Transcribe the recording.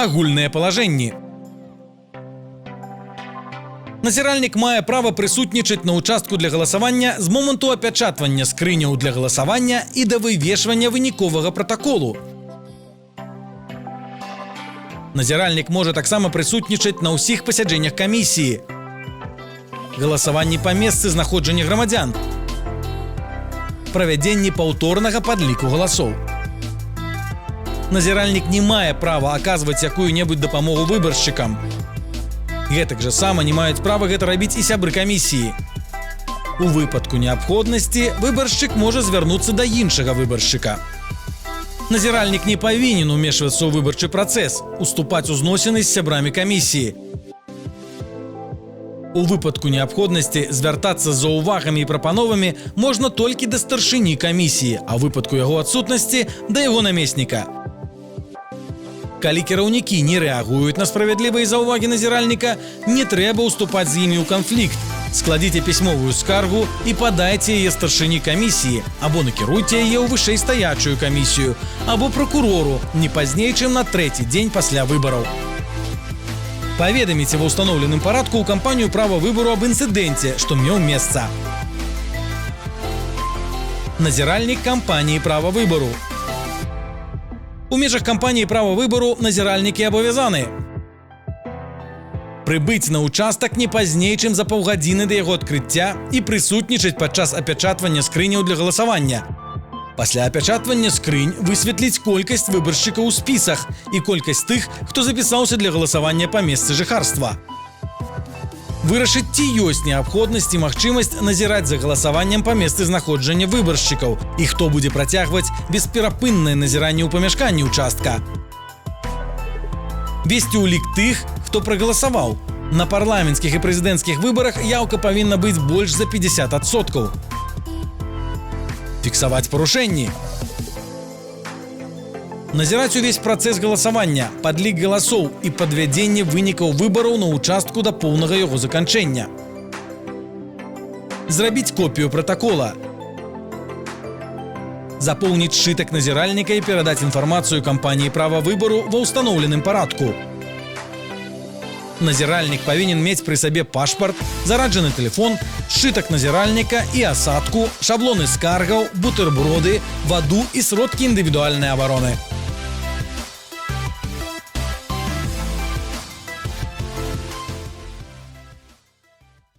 агульныя палажэнні. Назіральнік мае права прысутнічаць на участку для галасавання з моманту апячатвання скрыняў для галасавання і да вывешвання выніковага пратаколу. Назіральнік можа таксама прысутнічаць на ўсіх пасяджэннях камісіі, галасаванні па месцы знаходжання грамадзян, правядзенні паўторнага падліку галасоў. Назіральнік не мае права аказваць якую-небудзь дапамогу выбаршчыкам. Гэтак жа сама не маюць права гэта рабіць і сябры камісіі. У выпадку неабходнасці выбаршчык можа звярнуцца да іншага выбаршчыка. Назіральнік не павінен умешвацца ў выбарчы працэс, уступаць у зносіны з сябрамі камісіі. У выпадку неабходнасці звяртацца з заўвагамі і прапановамі можна толькі да старшыні камісіі, а ў выпадку яго адсутнасці да яго намесніка. Калі кіраўнікі не рэагуюць на справядлівыя заўвагі назіральніка, не трэба ўступаць з імі ў канфлікт. Складзіце пісьмовую скаргу і падайце яе старшыні камісіі, або накіруйце яе ў вышэйстаячую камісію, або пракурору не пазней, чым на 3-й дзень пасля выбараў. Паведаміце ва ўстаноўленым парадку ў кампанію права выбару аб інцыдэнце, што меў месца. Назіральнік кампаніі права выбару. У межах кампаніі права выбару назіральнікі абавязаны прыбыць на участак не пазней, чым за паўгадзіны да яго адкрыцця і прысутнічаць падчас апячатвання скрыняў для галасавання. Пасля апячатвання скрынь высветліць колькасць выбаршчыкаў у спісах і колькасць тых, хто запісаўся для галасавання па месцы жыхарства. Вырашыць, ці ёсць неабходнасць і магчымасць назіраць за галасаваннем па месцы знаходжання выбаршчыкаў і хто будзе працягваць бесперапыннае назіранне ў памяшканні участка. Весці ўлік тых, хто прагаласаваў. На парламенцкіх і прэзідэнцкіх выбарах яўка павінна быць больш за 50%. Фіксаваць парушэнні. Назіраць увесь працэс галасавання, падлік галасоў і падвядзенне вынікаў выбараў на участку да поўнага яго заканчэння. Зрабіць копію пратакола. Запоўніць сшытак назіральніка і перадаць інфармацыю кампаніі права выбару ва ўстаноўленым парадку. Назіральнік павінен мець пры сабе пашпарт, зараджаны тэлефон, сшытак назіральніка і асадку, шаблоны скаргаў, бутэрброды, ваду і сродкі індывідуальнай абароны.